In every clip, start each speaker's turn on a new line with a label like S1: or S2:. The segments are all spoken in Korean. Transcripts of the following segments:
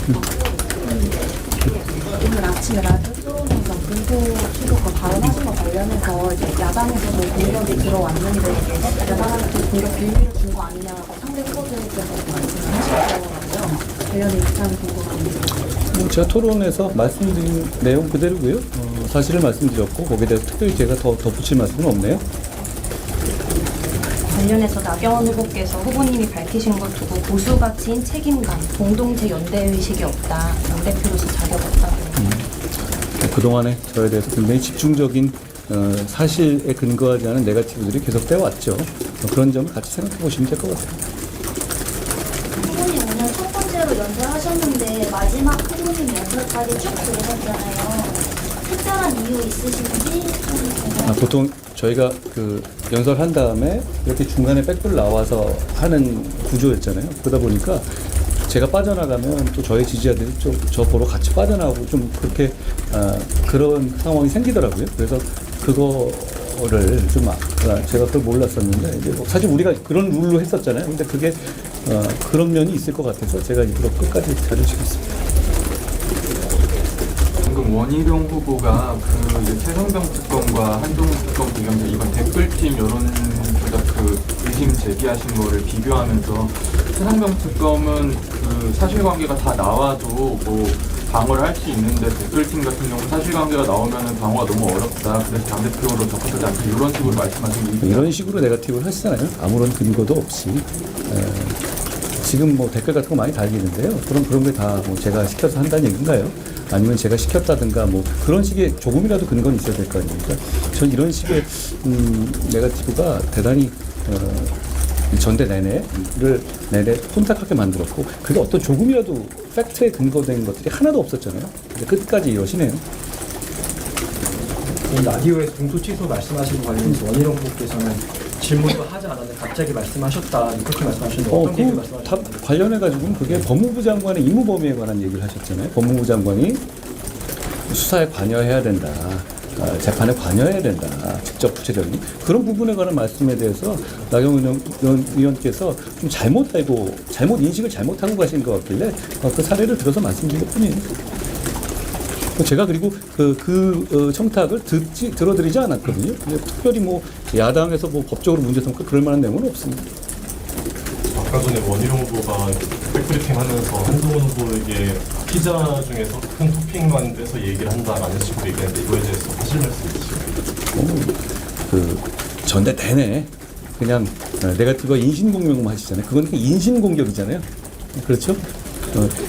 S1: 오늘 아침에 라디오 토론에서 불구 취급과 발언하신 것 관련해서 이제 야당에서도 공격이 들어왔는데 야당한테 공격 빌미를 준 거 아니냐고 상대 후보들께서 말씀을 하셨더라고요. 관련의 입장이 궁금합니다.
S2: 제가 토론에서 말씀드린 내용 그대로고요. 사실을 말씀드렸고 거기에 대해서 특별히 제가 더 덧붙일 말씀은 없네요.
S3: 관련해서 나경원 후보께서 후보님이 밝히신 것 두고 보수 가치인 책임감, 공동체 연대의식이 없다, 당대표로서 자격 없다고.
S2: 그동안에 저에 대해서 굉장히 집중적인 사실에 근거하지 않은 네거티브들이 계속되어 왔죠. 그런 점을 같이 생각해 보시면 될 것 같아요.
S4: 후보님 오늘 첫 번째로 연설하셨는데 마지막 후보님 연설까지 쭉 들으셨잖아요. 특별한 이유 있으신지
S2: 보통 저희가 그 연설한 다음에 이렇게 중간에 백돌 나와서 하는 구조였잖아요. 그러다 보니까 제가 빠져나가면 또 저희 지지자들이 좀 저 보러 같이 빠져나가고 좀 그렇게 그런 상황이 생기더라고요. 그래서 그거를 좀 제가 그걸 몰랐었는데 이제 사실 우리가 그런 룰로 했었잖아요. 근데 그게 그런 면이 있을 것 같아서 제가 일부러 끝까지 자료시켰습니다.
S5: 방금 원희룡 후보가 그 이제 최성병 특검과 한동훈 특검 비교하면서 이번 댓글팀 여론조작 그 의심 제기하신 거를 비교하면서 최성병 특검은 그 사실관계가 다 나와도 뭐 방어를 할 수 있는데 댓글팀 같은 경우 사실관계가 나오면은 방어가 너무 어렵다. 그래서 당대표로 적합하지 않다. 이런 식으로 말씀하신 게
S2: 이런 식으로 네거티브를 하시잖아요. 아무런 근거도 없이. 지금 뭐 댓글 같은 거 많이 달리는데요. 그런 게 다 뭐 제가 시켜서 한다는 얘기인가요? 아니면 제가 시켰다든가 뭐 그런 식의 조금이라도 근거는 있어야 될 거 아닙니까? 전 이런 식의 네거티브가 대단히 전대 내내 혼탁하게 만들었고 그게 어떤 조금이라도 팩트에 근거된 것들이 하나도 없었잖아요. 근데 끝까지 이러시네요.
S6: 라디오에서 공소 취소 말씀하신 거 관련해서 원희룡 후보께서는 질문도 하지 않았는데 갑자기 말씀하셨다 그렇게 말씀하셨는데 어떤 얘기를 말씀하셨나요?
S2: 관련해가지고는 그게 법무부 장관의 임무 범위에 관한 얘기를 하셨잖아요. 법무부 장관이 수사에 관여해야 된다. 재판에 관여해야 된다. 직접 구체적인 그런 부분에 관한 말씀에 대해서 나경원 의원께서 좀 잘못 인식을 잘못하고 가신 것 같길래 그 사례를 들어서 말씀드린 것 뿐이에요. 제가 그리고 그 청탁을 들어드리지 않았거든요. 특별히 뭐 야당에서 뭐 법적으로 문제 삼고 그럴 만한 내용은 없습니다.
S7: 아까 전에 원희룡 후보가 백브리핑 하면서 한동훈 후보에게 피자 중에서 큰 토핑만 떼서 얘기를 한다라는 식으로 얘기했는데 이거에 대해서 하실 말씀 있으실까요?
S2: 그 전대 내내 그냥 네거티브가 인신공격만 하시잖아요. 그건 인신공격이잖아요. 그렇죠?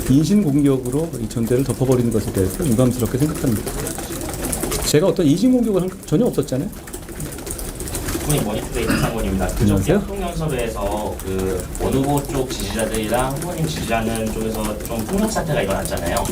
S2: 인신공격으로 이 전대를 덮어버리는 것에 대해서 유감스럽게 생각합니다. 제가 어떤 인신공격을 한 전혀 없었잖아요.
S8: 후보님 머니투데이 이상권입니다. 그저께 합동연설회에서 그 원 후보 쪽 지지자들이랑 후보님 지지하는 쪽에서 좀 폭력 사태가 일어났잖아요.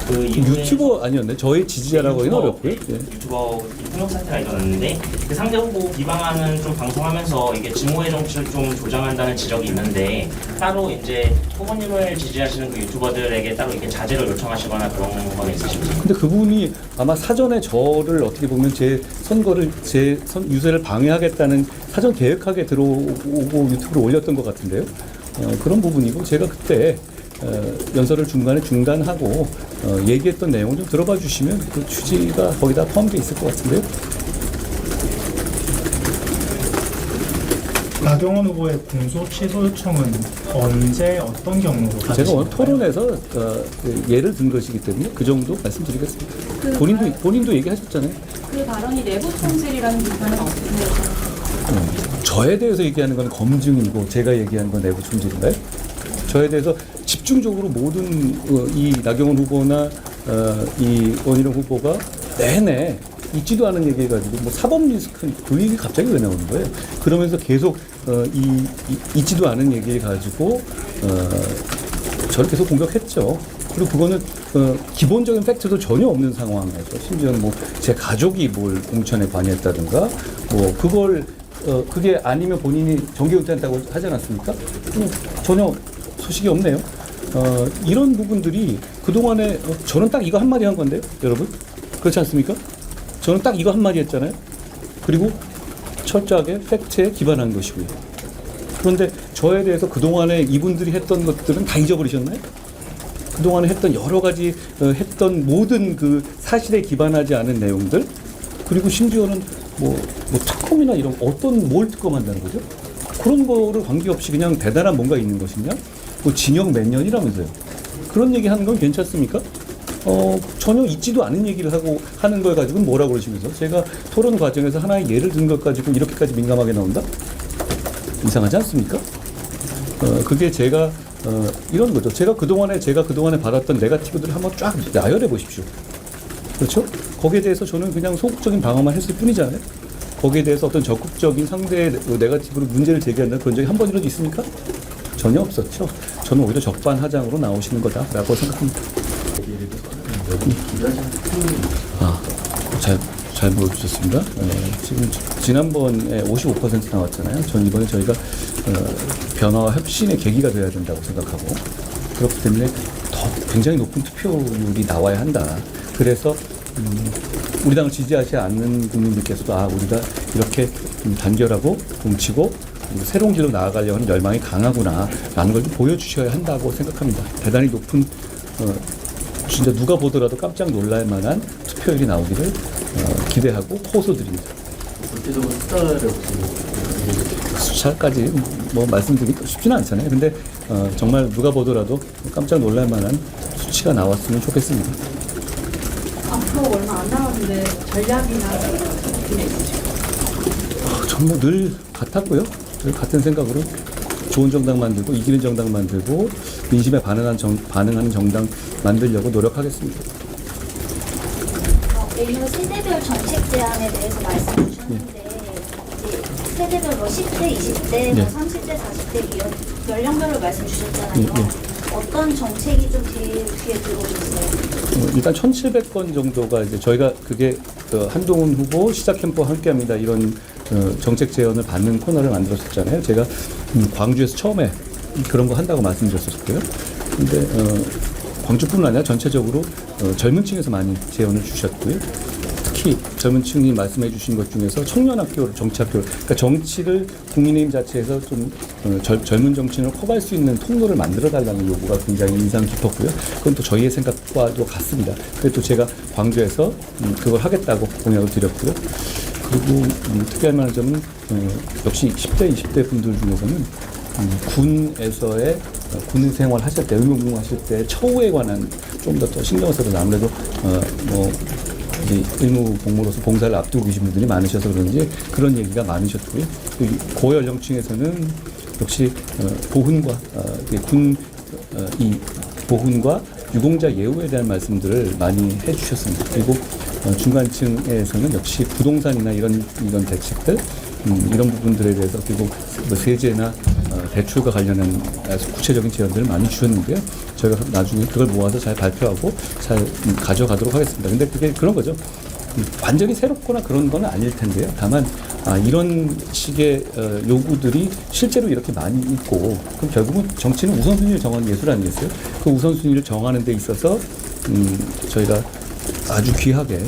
S8: 그
S2: 유튜버 아니었네. 저희 지지자라고 하기는 어렵고요. 예.
S8: 유튜버 폭력 사태가 일어났는데 그 상대 후보 비방하는 좀 방송하면서 이게 증오의 정치를 좀 조장한다는 지적이 있는데 따로 이제 후보님을 지지하시는 그 유튜버들에게 따로 이렇게 자제를 요청하시거나 그런 건 있으신지?
S2: 근데 그분이 아마 사전에 저를 어떻게 보면 제 유세를 방해하겠다는 사전 계획하게 들어오고 유튜브로 올렸던 것 같은데요. 그런 부분이고 제가 그때 연설을 중간에 중단하고 얘기했던 내용을 좀 들어봐 주시면 그 취지가 거기다 포함되어 있을 것 같은데요.
S9: 나경원 후보의 공소 취소 요청은 언제 어떤 경로로
S2: 제가
S9: 받으신
S2: 오늘
S9: 건가요?
S2: 토론에서 예를 든 것이기 때문에 그 정도 말씀드리겠습니다. 본인도 얘기하셨잖아요.
S1: 그 발언이 내부 총질이라는 비판은 어떻게 생각하세요?
S2: 저에 대해서 얘기하는 건 검증이고 제가 얘기하는 건 내부 총질인가요? 저에 대해서 집중적으로 모든 이 나경원 후보나 이 원희룡 후보가 내내 있지도 않은 얘기해가지고 뭐 사법 리스크 그 얘기 갑자기 왜 나오는 거예요? 그러면서 계속 있지도 않은 얘기를 가지고 저를 계속 공격했죠. 그리고 그거는 기본적인 팩트도 전혀 없는 상황에서 심지어 뭐 제 가족이 뭘 공천에 관여했다든가 뭐 그걸 그게 아니면 본인이 정계 은퇴한다고 하지 않았습니까? 전혀 소식이 없네요. 이런 부분들이 그동안에 저는 딱 이거 한마디 한 건데요, 여러분. 그렇지 않습니까? 저는 딱 이거 한마디 했잖아요. 그리고 철저하게 팩트에 기반한 것이고요. 그런데 저에 대해서 그동안에 이분들이 했던 것들은 다 잊어버리셨나요? 그동안에 했던 여러 가지 했던 모든 그 사실에 기반하지 않은 내용들, 그리고 심지어는 뭐 특검이나 이런 어떤 뭘 특검한다는 거죠? 그런 거를 관계없이 그냥 대단한 뭔가 있는 것이냐? 뭐 징역 몇 년이라면서요? 그런 얘기 하는 건 괜찮습니까? 전혀 있지도 않은 얘기를 하는 걸 가지고 뭐라 그러시면서 제가 토론 과정에서 하나의 예를 든 것 가지고 이렇게까지 민감하게 나온다? 이상하지 않습니까? 그게 제가 이런 거죠. 제가 그동안에 받았던 네거티브들을 한번 쫙 나열해 보십시오. 그렇죠? 거기에 대해서 저는 그냥 소극적인 방어만 했을 뿐이잖아요. 거기에 대해서 어떤 적극적인 상대의 네거티브로 문제를 제기한다는 그런 적이 한 번이라도 있습니까? 전혀 없었죠. 저는 오히려 적반하장으로 나오시는 거다라고 생각합니다. 잘 물어주셨습니다. 지금 지난번에 55% 나왔잖아요. 전 이번에 저희가 변화와 혁신의 계기가 돼야 된다고 생각하고, 그렇기 때문에 더 굉장히 높은 투표율이 나와야 한다. 그래서 우리 당을 지지하지 않는 국민들께서도 우리가 이렇게 단결하고 뭉치고 새로운 길로 나아가려고 하는 열망이 강하구나 라는 걸 좀 보여주셔야 한다고 생각합니다. 대단히 높은 진짜 누가 보더라도 깜짝 놀랄 만한 투표율이 나오기를 기대하고 호소드립니다. 숫자까지 뭐 말씀드리기 쉽지는 않잖아요. 근데 정말 누가 보더라도 깜짝 놀랄 만한 수치가 나왔으면 좋겠습니다.
S1: 앞으로 얼마 안 남았는데 전략이나 계획이 있으실까요?
S2: 정말 늘 같았고요. 늘 같은 생각으로 좋은 정당 만들고 이기는 정당 만들고 민심에 반응하는 정당 만들려고 노력하겠습니다.
S4: 오늘 세대별 정책 제안에 대해서 말씀 주셨는데 이제 세대별로 10대, 20대, 뭐 30대, 40대 연령별로 말씀 주셨잖아요. 어떤 정책이 좀 제일 귀에 들어오셨어요?
S2: 일단 1,700건 정도가 이제 저희가 그게 한동훈 후보 시작 캠프와 함께합니다 이런 정책 제언을 받는 코너를 만들었었잖아요. 제가 광주에서 처음에 그런 거 한다고 말씀드렸었고요. 근데 광주뿐만 아니라 전체적으로 젊은 층에서 많이 제언을 주셨고요. 특히 젊은 층이 말씀해 주신 것 중에서 청년학교, 정치학교, 그러니까 정치를 국민의힘 자체에서 좀 젊은 정치인을 커갈 수 있는 통로를 만들어 달라는 요구가 굉장히 인상 깊었고요. 그건 또 저희의 생각과도 같습니다. 그래서 또 제가 광주에서 그걸 하겠다고 공약을 드렸고요. 그리고 특별한 만한 점은 역시 10대, 20대 분들 중에서는 군에서의 군 생활 하실 때, 의무복무 하실 때 처우에 관한 좀 더 신경을 써서 아무래도 의무 복무로서 봉사를 앞두고 계신 분들이 많으셔서 그런지 그런 얘기가 많으셨고요. 고연령층에서는 역시 보훈과 이 보훈과 유공자 예우에 대한 말씀들을 많이 해주셨습니다. 그리고 중간층에서는 역시 부동산이나 이런 대책들 이런 부분들에 대해서 그리고 뭐 세제나 대출과 관련한 아주 구체적인 제안들을 많이 주셨는데요. 저희가 나중에 그걸 모아서 잘 발표하고 잘 가져가도록 하겠습니다. 근데 그게 그런 거죠. 완전히 새롭거나 그런 건 아닐 텐데요. 다만 이런 식의 요구들이 실제로 이렇게 많이 있고 그럼 결국은 정치는 우선순위를 정하는 예술 아니겠어요? 그 우선순위를 정하는 데 있어서 저희가 아주 귀하게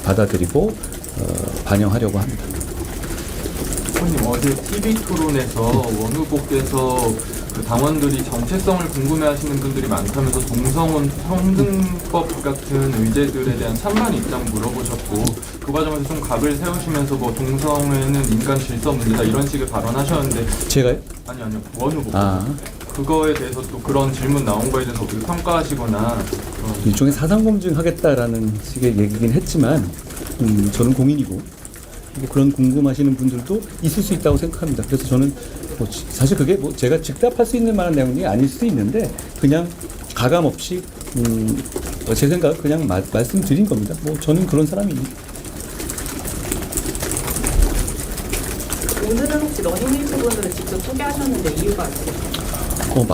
S2: 받아들이고 반영하려고 합니다.
S5: 후보님 어제 TV 토론에서 원 후보께서 그 당원들이 정체성을 궁금해하시는 분들이 많다면서 동성혼 평등법 같은 의제들에 대한 찬반 입장 물어보셨고 그 과정에서 좀 각을 세우시면서 뭐 동성애는 인간 질서 문제다 이런 식의 발언하셨는데
S2: 제가요?
S5: 아니요 원 후보 그거에 대해서 또 그런 질문 나온 거에 대해서 어떻게 평가하시거나
S2: 일종의 사상검증 하겠다라는 식의 얘기긴 했지만 저는 공인이고 그런 궁금하시는 분들도 있을 수 있다고 생각합니다. 그래서 저는 사실 그게 제가 즉답할 수 있는 만한 내용이 아닐 수도 있는데 그냥 가감 없이 제 생각 그냥 말씀드린 겁니다. 저는 그런 사람입니다.
S1: 오늘은 혹시 러닝메이트 분들을 직접 소개하셨는데 이유가 있을까요?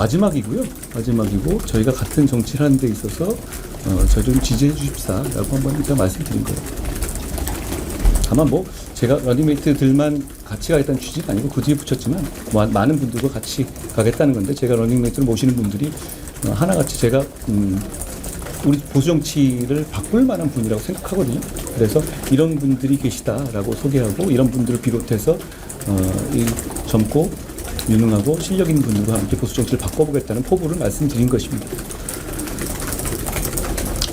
S2: 마지막이고 저희가 같은 정치를 하는 데 있어서 저희 좀 지지해 주십사라고 한번 일단 말씀드린 거예요. 다만 제가 러닝메이트들만 같이 가겠다는 취지가 아니고 그 뒤에 붙였지만 많은 분들과 같이 가겠다는 건데 제가 러닝메이트를 모시는 분들이 하나같이 제가 우리 보수 정치를 바꿀 만한 분이라고 생각하거든요. 그래서 이런 분들이 계시다라고 소개하고 이런 분들을 비롯해서 이 젊고 유능하고 실력 있는 분들과 함께 보수 정치를 바꿔보겠다는 포부를 말씀드린 것입니다.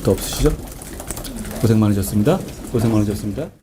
S2: 더 없으시죠? 고생 많으셨습니다. 고생 많으셨습니다.